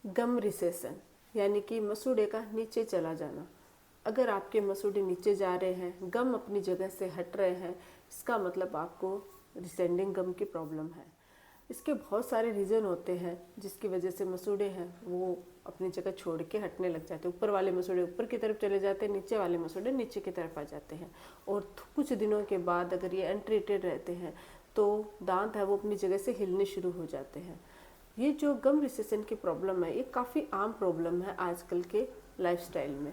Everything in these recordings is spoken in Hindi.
गम रिसेशन यानी कि मसूड़े का नीचे चला जाना। अगर आपके मसूड़े नीचे जा रहे हैं, गम अपनी जगह से हट रहे हैं, इसका मतलब आपको रिसेंडिंग गम की प्रॉब्लम है। इसके बहुत सारे रीज़न होते हैं जिसकी वजह से मसूड़े हैं वो अपनी जगह छोड़ के हटने लग जाते हैं। ऊपर वाले मसूड़े ऊपर की तरफ चले जाते हैं, नीचे वाले मसूड़े नीचे की तरफ आ जाते हैं। और कुछ दिनों के बाद अगर ये अनट्रीटेड रहते हैं तो दांत है वो अपनी जगह से हिलने शुरू हो जाते हैं। ये जो गम रिसेशन की प्रॉब्लम है ये काफ़ी आम प्रॉब्लम है आजकल के लाइफस्टाइल में।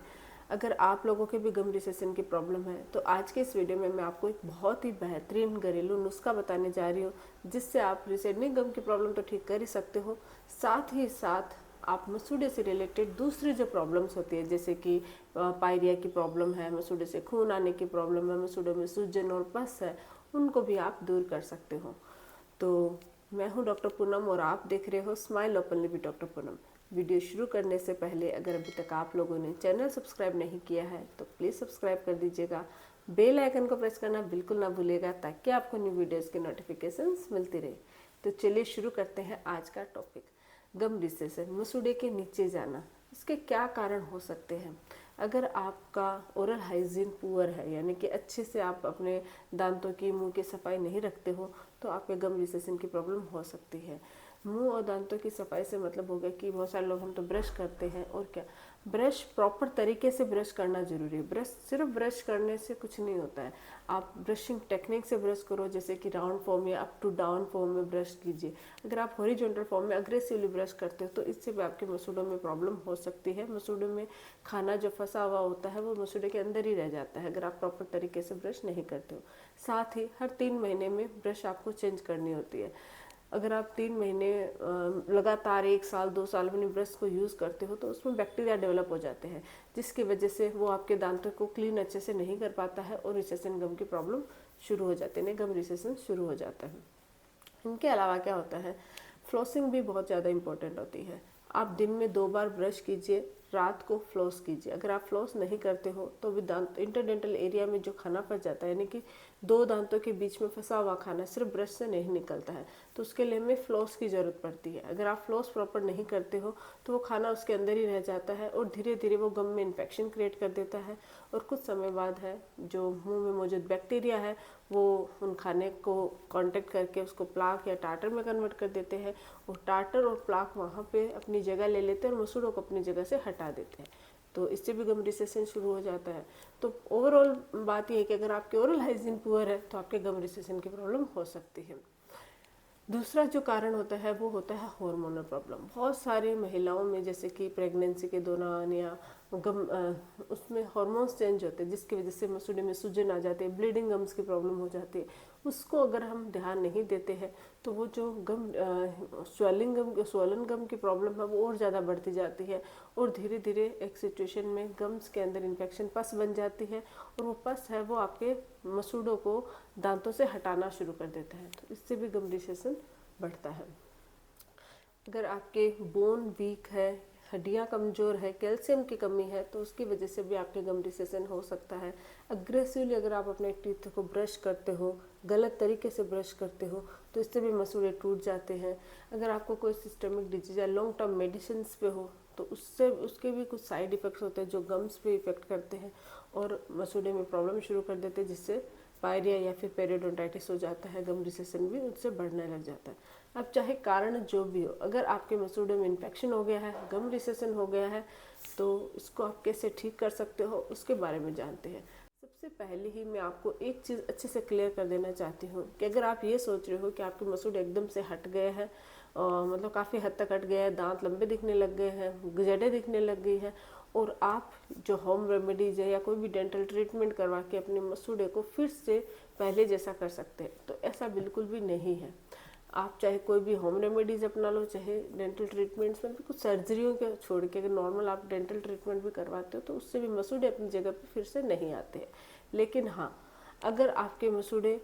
अगर आप लोगों के भी गम रिसेशन की प्रॉब्लम है तो आज के इस वीडियो में मैं आपको एक बहुत ही बेहतरीन घरेलू नुस्खा बताने जा रही हूँ जिससे आप रिसेंडिंग गम की प्रॉब्लम तो ठीक कर ही सकते हो, साथ ही साथ आप मसूड़े से रिलेटेड दूसरी जो प्रॉब्लम्स होती है जैसे कि पायरिया की प्रॉब्लम है, मसूड़े से खून आने की प्रॉब्लम है, मसूड़े में सूजन और पस है, उनको भी आप दूर कर सकते हो। तो मैं हूं डॉक्टर पूनम और आप देख रहे हो smile openly with doctor Poonam. Video शुरू करने से पहले अगर अभी तक आप लोगों ने चैनल सब्सक्राइब नहीं किया है तो प्लीज़ सब्सक्राइब कर दीजिएगा। बेल आइकन को प्रेस करना बिल्कुल ना भूलिएगा ताकि आपको न्यू वीडियोस के नोटिफिकेशंस मिलती रहे। तो चलिए शुरू करते हैं आज का टॉपिक, गम रिसेशन, मसूड़े के नीचे जाना। इसके क्या कारण हो सकते हैं? अगर आपका ओरल हाइजीन पुअर है यानी कि अच्छे से आप अपने दांतों की, मुंह की सफाई नहीं रखते हो तो आपके गम रिसेशन की प्रॉब्लम हो सकती है। मुंह और दांतों की सफाई से मतलब हो गया कि बहुत सारे लोग हम तो ब्रश करते हैं और क्या, ब्रश प्रॉपर तरीके से ब्रश करना जरूरी है। ब्रश सिर्फ ब्रश करने से कुछ नहीं होता है, आप ब्रशिंग टेक्निक से ब्रश करो, जैसे कि राउंड फॉर्म या अप टू डाउन फॉर्म में ब्रश कीजिए। अगर आप हॉरिजॉन्टल फॉर्म में अग्रेसिवली ब्रश करते हो तो इससे भी आपके मसूड़ों में प्रॉब्लम हो सकती है। मसूड़ों में खाना जो फंसा हुआ होता है वो मसूड़े के अंदर ही रह जाता है अगर आप प्रॉपर तरीके से ब्रश नहीं करते हो। साथ ही हर 3 महीने में ब्रश आपको चेंज करनी होती है। अगर आप 3 महीने लगातार 1 साल 2 साल अपनी ब्रश को यूज़ करते हो तो उसमें बैक्टीरिया डेवलप हो जाते हैं जिसकी वजह से वो आपके दांतों को क्लीन अच्छे से नहीं कर पाता है और रिसेशन गम की प्रॉब्लम शुरू हो जाती है, गम रिसेशन शुरू हो जाता है। इनके अलावा क्या होता है, फ्लॉसिंग भी बहुत ज़्यादा इंपॉर्टेंट होती है। आप दिन में 2 बार ब्रश कीजिए, रात को फ्लॉस कीजिए। अगर आप फ्लॉस नहीं करते हो तो भी दांत इंटरडेंटल एरिया में जो खाना फंस जाता है यानी कि 2 दांतों के बीच में फंसा हुआ खाना सिर्फ ब्रश से नहीं निकलता है, तो उसके लिए हमें फ्लॉस की ज़रूरत पड़ती है। अगर आप फ्लॉस प्रॉपर नहीं करते हो तो वो खाना उसके अंदर ही रह जाता है और धीरे धीरे वो गम में इन्फेक्शन क्रिएट कर देता है और कुछ समय बाद है जो मुंह में मौजूद बैक्टीरिया है वो उन खाने को कांटेक्ट करके उसको प्लाक या टाटर में कन्वर्ट कर देते हैं और टाटर और प्लाक वहाँ पे अपनी जगह ले लेते हैं और मसूड़ों को अपनी जगह से हटा देते हैं। तो इससे भी गम रिसेशन शुरू हो जाता है। तो ओवरऑल बात यह है कि अगर आपके ओरल हाइजीन पुअर है तो आपके गम रिसेशन की प्रॉब्लम हो सकती है। दूसरा जो कारण होता है वो होता है हार्मोनल प्रॉब्लम। बहुत सारी महिलाओं में जैसे कि प्रेगनेंसी के दौरान या उसमें हार्मोन्स चेंज होते हैं जिसकी वजह से मसूड़े में सूजन आ जाती है, ब्लीडिंग गम्स की प्रॉब्लम हो जाती है। उसको अगर हम ध्यान नहीं देते हैं तो वो जो स्वलन गम की प्रॉब्लम है वो और ज़्यादा बढ़ती जाती है और धीरे धीरे एक सिचुएशन में गम्स के अंदर इन्फेक्शन पस बन जाती है और वो पस है वो आपके मसूड़ों को दांतों से हटाना शुरू कर देता है, तो इससे भी गम रिसेशन बढ़ता है। अगर आपके बोन वीक है, हड्डियां कमज़ोर है, कैल्शियम की कमी है तो उसकी वजह से भी आपके गम रिसेशन हो सकता है। अग्रेसिवली अगर आप अपने टीथ को ब्रश करते हो, गलत तरीके से ब्रश करते हो तो इससे भी मसूड़े टूट जाते हैं। अगर आपको कोई सिस्टमिक डिजीज या लॉन्ग टर्म मेडिसिन पे हो तो उसके भी कुछ साइड इफ़ेक्ट्स होते हैं जो गम्स पे इफ़ेक्ट करते हैं और मसूड़े में प्रॉब्लम शुरू कर देते हैं जिससे पायरिया या फिर पेरियोडोंटाइटिस हो जाता है। गम रिसेशन भी उससे बढ़ने लग जाता है। अब चाहे कारण जो भी हो, अगर आपके मसूड़े में इन्फेक्शन हो गया है, गम रिसेशन हो गया है तो इसको आप कैसे ठीक कर सकते हो उसके बारे में जानते हैं। सबसे पहले ही मैं आपको एक चीज़ अच्छे से क्लियर कर देना चाहती हूँ कि अगर आप ये सोच रहे हो कि आपके मसूड़े एकदम से हट गए हैं, मतलब काफ़ी हद तक हट गए हैं, दांत लंबे दिखने लग गए हैं, जड़ें दिखने लग गई हैं और आप जो होम रेमेडीज़ है या कोई भी डेंटल ट्रीटमेंट करवा के अपने मसूड़े को फिर से पहले जैसा कर सकते हैं, तो ऐसा बिल्कुल भी नहीं है। आप चाहे कोई भी होम रेमेडीज़ अपना लो, चाहे डेंटल ट्रीटमेंट्स में भी कुछ सर्जरियों के छोड़ के अगर नॉर्मल आप डेंटल ट्रीटमेंट भी करवाते हो तो उससे भी मसूड़े अपनी जगह पे फिर से नहीं आते हैं। लेकिन हाँ, अगर आपके मसूड़े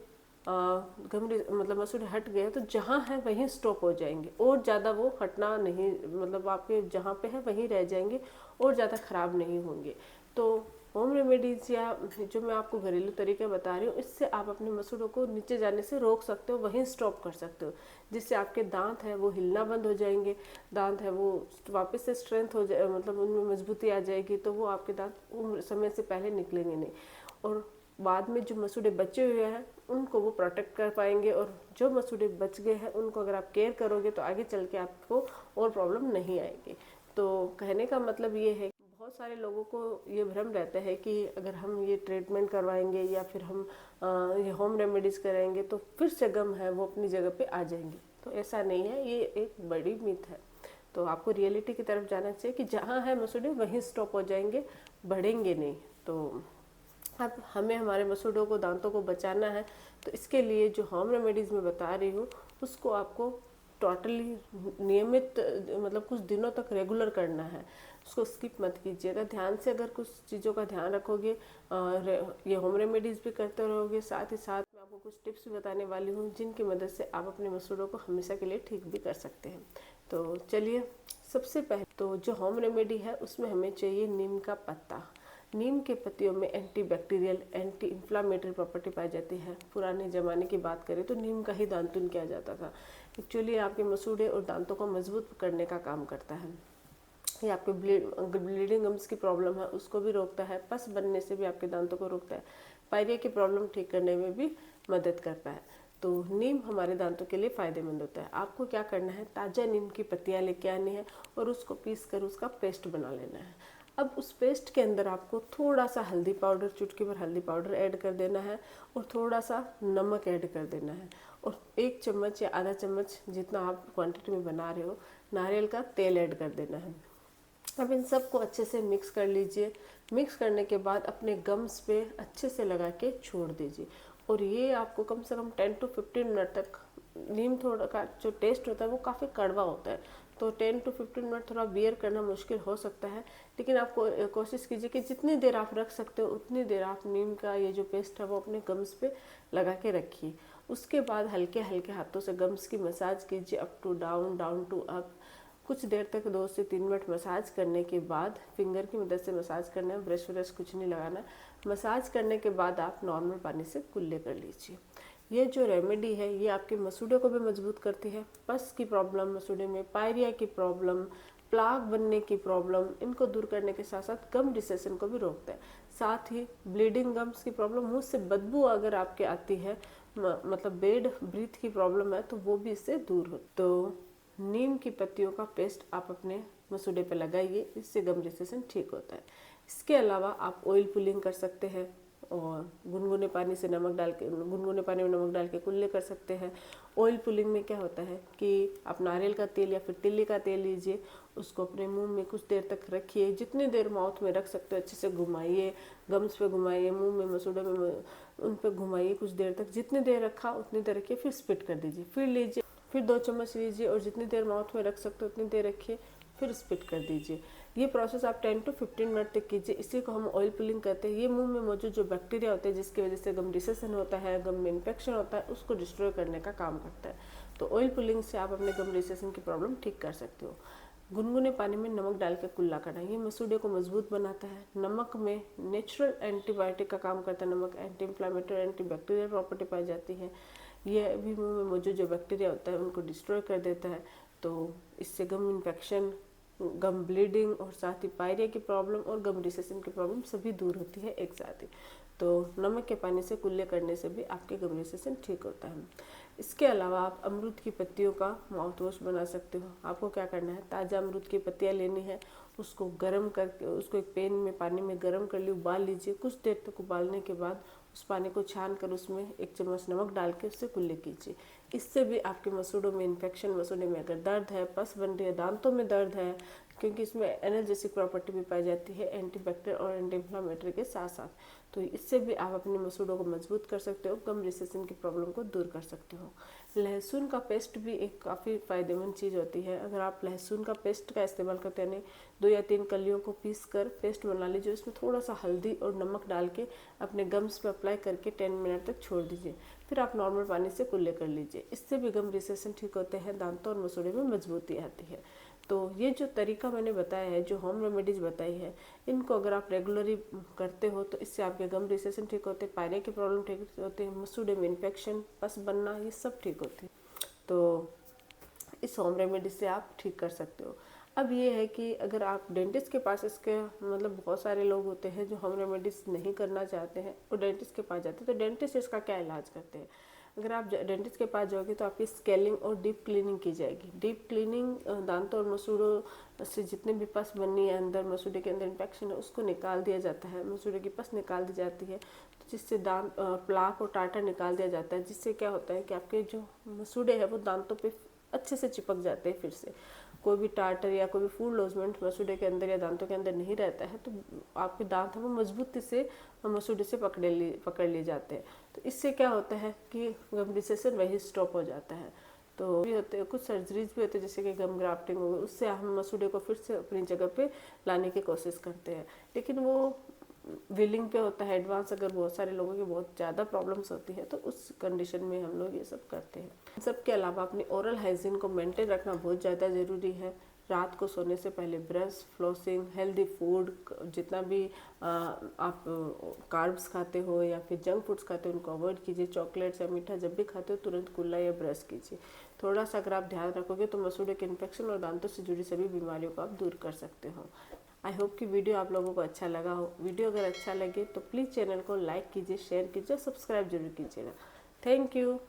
मतलब मसूड़े हट गए तो जहाँ है वहीं स्टॉप हो जाएंगे और ज़्यादा वो हटना नहीं, मतलब आपके जहाँ पे है वहीं रह जाएंगे और ज़्यादा ख़राब नहीं होंगे। तो होम रेमेडीज या जो मैं आपको घरेलू तरीके बता रही हूँ, इससे आप अपने मसूड़ों को नीचे जाने से रोक सकते हो, वहीं स्टॉप कर सकते हो, जिससे आपके दांत है वो हिलना बंद हो जाएंगे, दांत है वो वापस से स्ट्रेंथ हो जाए, मतलब उनमें मजबूती आ जाएगी, तो वो आपके दांत उम्र समय से पहले निकलेंगे नहीं, और बाद में जो मसूड़े बचे हुए हैं उनको वो प्रोटेक्ट कर पाएंगे, और जो मसूड़े बच गए हैं उनको अगर आप केयर करोगे तो आगे चल के आपको और प्रॉब्लम नहीं आएगी। तो कहने का मतलब ये है, बहुत सारे लोगों को ये भ्रम रहता है कि अगर हम ये ट्रीटमेंट करवाएंगे या फिर हम ये होम रेमेडीज़ कराएंगे तो फिर से गम है वो अपनी जगह पे आ जाएंगे। तो ऐसा नहीं है, ये एक बड़ी मिथ है। तो आपको रियलिटी की तरफ जाना चाहिए कि जहाँ है मसूड़े वहीं स्टॉप हो जाएंगे, बढ़ेंगे नहीं। तो अब हमें हमारे मसूड़ों को, दांतों को बचाना है, तो इसके लिए जो होम रेमेडीज़ मैं बता रही हूँ उसको आपको टोटली नियमित, मतलब कुछ दिनों तक रेगुलर करना है, उसको स्किप मत कीजिएगा। ध्यान से अगर कुछ चीज़ों का ध्यान रखोगे, ये होम रेमेडीज़ भी करते रहोगे, साथ ही साथ मैं आपको कुछ टिप्स भी बताने वाली हूँ जिनकी मदद से आप अपने मसूड़ों को हमेशा के लिए ठीक भी कर सकते हैं। तो चलिए, सबसे पहले तो जो होम रेमेडी है उसमें हमें चाहिए नीम का पत्ता। नीम के पत्तियों में antibacterial, anti inflammatory property पाई जाती है। पुराने ज़माने की बात करें तो नीम का ही दांतुन किया जाता था। एक्चुअली आपके मसूड़े और दांतों को मजबूत करने का काम करता है। ये आपके ब्लीडिंग गम्स की प्रॉब्लम है उसको भी रोकता है, पस बनने से भी आपके दांतों को रोकता है, पायरिया की प्रॉब्लम ठीक करने में भी मदद करता है। तो नीम हमारे दांतों के लिए फ़ायदेमंद होता है। आपको क्या करना है, ताज़ा नीम की पत्तियाँ लेके आनी है और उसको पीस कर उसका पेस्ट बना लेना है। अब उस पेस्ट के अंदर आपको थोड़ा सा हल्दी पाउडर, चुटकी भर हल्दी पाउडर ऐड कर देना है और थोड़ा सा नमक ऐड कर देना है, और 1 चम्मच या आधा चम्मच जितना आप क्वांटिटी में बना रहे हो नारियल का तेल ऐड कर देना है। अब इन सबको अच्छे से मिक्स कर लीजिए। मिक्स करने के बाद अपने गम्स पे अच्छे से लगा के छोड़ दीजिए, और ये आपको कम से कम 10 to 15 मिनट तक, नीम थोड़ा का जो टेस्ट होता है वो काफ़ी कड़वा होता है, तो 10 to 15 मिनट थोड़ा बियर करना मुश्किल हो सकता है, लेकिन आप कोशिश कीजिए कि जितनी देर आप रख सकते हो उतनी देर आप नीम का ये जो पेस्ट है वो अपने गम्स पे लगा के रखिए। उसके बाद हल्के हल्के हाथों से गम्स की मसाज कीजिए, up to down, down to up. कुछ देर तक 2 से 3 मिनट मसाज करने के बाद, फिंगर की मदद से मसाज करना है, ब्रश व्रश कुछ नहीं लगाना। मसाज करने के बाद आप नॉर्मल पानी से कुल्ले कर लीजिए। ये जो रेमेडी है ये आपके मसूड़े को भी मजबूत करती है, पस की प्रॉब्लम मसूड़े में, पायरिया की प्रॉब्लम, प्लाक बनने की प्रॉब्लम, इनको दूर करने के साथ साथ गम रिसेशन को भी रोकता है। साथ ही ब्लीडिंग गम्स की प्रॉब्लम, मुंह से बदबू अगर आपके आती है, मतलब बेड ब्रीथ की प्रॉब्लम है, तो वो भी इससे दूर हो। तो नीम की पत्तियों का पेस्ट आप अपने मसूड़े पे लगाइए, इससे गम रिसेशन ठीक होता है। इसके अलावा आप ऑयल पुलिंग कर सकते हैं, और गुनगुने पानी से नमक डाल के, गुनगुने पानी में नमक डाल के कुल्ले कर सकते हैं। ऑयल पुलिंग में क्या होता है कि आप नारियल का तेल या फिर तिल्ली का तेल लीजिए, उसको अपने मुंह में कुछ देर तक रखिए, जितनी देर माउथ में रख सकते हो अच्छे से घुमाइए, गम्स पे घुमाइए, मुंह में, मसूड़े में, उन पे घुमाइए कुछ देर तक। जितनी देर रखा उतनी देर रखिए, फिर स्पिट कर दीजिए, फिर लीजिए, फिर 2 चम्मच लीजिए और जितनी देर माउथ में रख सकते हो उतनी देर रखिए, फिर स्पिट कर दीजिए। ये प्रोसेस आप 10 to 15 मिनट तक कीजिए। इसी को हम ऑयल पुलिंग कहते हैं। ये मुंह में मौजूद जो बैक्टीरिया होते हैं जिसकी वजह से गम रिसेशन होता है, गम में इन्फेक्शन होता है, उसको डिस्ट्रॉय करने का काम करता है। तो ऑयल पुलिंग से आप अपने गम रिसेशन की प्रॉब्लम ठीक कर सकते हो। गुनगुने पानी में नमक डाल के कुल्ला करना, ये मसूड़े को मजबूत बनाता है। नमक में नेचुरल एंटीबायोटिक का काम करता है। नमक anti inflammatory, antibacterial property पाई जाती है। ये भी मुंह में मौजूद जो बैक्टीरिया होता है उनको डिस्ट्रॉय कर देता है। तो इससे गम इन्फेक्शन, गम ब्लीडिंग और साथ ही पायरिया की प्रॉब्लम और गम रिसेशन की प्रॉब्लम सभी दूर होती है एक साथ ही। तो नमक के पानी से कुल्ले करने से भी आपके गम रिसेशन ठीक होता है। इसके अलावा आप अमरूद की पत्तियों का माउथ वॉश बना सकते हो। आपको क्या करना है, ताज़ा अमरूद की पत्तियाँ लेनी है, उसको गर्म करके, उसको एक पैन में पानी में गर्म कर ली, उबाल लीजिए। कुछ देर तक उबालने के बाद उस पानी को छान कर उसमें 1 चम्मच नमक डाल के उससे कुल्ले कीजिए। इससे भी आपके मसूड़ों में इन्फेक्शन, मसूड़े में अगर दर्द है, पस बन रही है, दांतों में दर्द है, क्योंकि इसमें एनर्जेसिक प्रॉपर्टी भी पाई जाती है एंटीबैक्टीरियल और एंटी इन्फ्लामेटरी के साथ साथ, तो इससे भी आप अपने मसूड़ों को मजबूत कर सकते हो, गम रिसेशन की प्रॉब्लम को दूर कर सकते हो। लहसुन का पेस्ट भी एक काफ़ी फ़ायदेमंद चीज़ होती है। अगर आप लहसुन का पेस्ट का इस्तेमाल करते हैं, 2 या 3 कलियों को पीस कर पेस्ट बना लीजिए, उसमें थोड़ा सा हल्दी और नमक डाल के अपने गम्स पे अप्लाई करके 10 मिनट तक छोड़ दीजिए, फिर आप नॉर्मल पानी से कुल्ले कर लीजिए। इससे भी गम रिसेशन ठीक होते हैं, दांतों और मसूड़े में मजबूती आती है। तो ये जो तरीका मैंने बताया है, जो होम रेमेडीज़ बताई है, इनको अगर आप रेगुलरली करते हो तो इससे आपके गम रिसेशन ठीक होते, पायरिया की प्रॉब्लम ठीक होते हैं, मसूड़े में इन्फेक्शन, पस बनना, ये सब ठीक होते हैं। तो इस होम रेमेडी से आप ठीक कर सकते हो। अब ये है कि अगर आप डेंटिस्ट के पास इसके मतलब बहुत सारे लोग होते हैं जो होम रेमेडीज नहीं करना चाहते हैं और डेंटिस्ट के पास जाते हैं, तो डेंटिस्ट इसका क्या इलाज करते हैं। अगर आप डेंटिस्ट के पास जाओगे तो आपकी स्केलिंग और डीप क्लीनिंग की जाएगी। डीप क्लीनिंग दांतों और मसूड़ों से जितने भी पस बननी है, अंदर मसूड़े के अंदर इन्फेक्शन है, उसको निकाल दिया जाता है, मसूड़े की पस निकाल दी जाती है, तो जिससे दांत प्लाक और टाटा निकाल दिया जाता है, जिससे क्या होता है कि आपके जो मसूड़े हैं वो दांतों पे अच्छे से चिपक जाते हैं। फिर से कोई भी टार्टर या कोई भी फूड लॉजमेंट मसूड़े के अंदर या दांतों के अंदर नहीं रहता है, तो आपके दांत हैं वो मजबूती से मसूड़े से पकड़ लिए जाते हैं। तो इससे क्या होता है कि गम रिसेशन वही स्टॉप हो जाता है। तो भी होते हैं, कुछ सर्जरीज भी होते हैं जैसे कि गम ग्राफ्टिंग हो गई, उससे हम मसूड़े को फिर से अपनी जगह पे लाने की कोशिश करते हैं, लेकिन वो विलिंग पे होता है एडवांस। अगर बहुत सारे लोगों की बहुत ज़्यादा प्रॉब्लम्स होती है तो उस कंडीशन में हम लोग ये सब करते हैं। इन सब के अलावा अपनी ओरल हाइजीन को मेंटेन रखना बहुत ज़्यादा ज़रूरी है। रात को सोने से पहले ब्रश, फ्लोसिंग, हेल्दी फूड, जितना भी आप कार्ब्स खाते हो या फिर जंक फूड्स खाते हो उनको अवॉइड कीजिए। चॉकलेट्स या मीठा जब भी खाते हो तुरंत कुल्ला या ब्रश कीजिए। थोड़ा सा अगर आप ध्यान रखोगे तो मसूड़े के इन्फेक्शन और दांतों से जुड़ी सभी बीमारियों को आप दूर कर सकते हो। आई होप कि वीडियो आप लोगों को अच्छा लगा हो। वीडियो अगर अच्छा लगे तो प्लीज़ चैनल को लाइक कीजिए, शेयर कीजिए, सब्सक्राइब जरूर कीजिएगा। Thank you.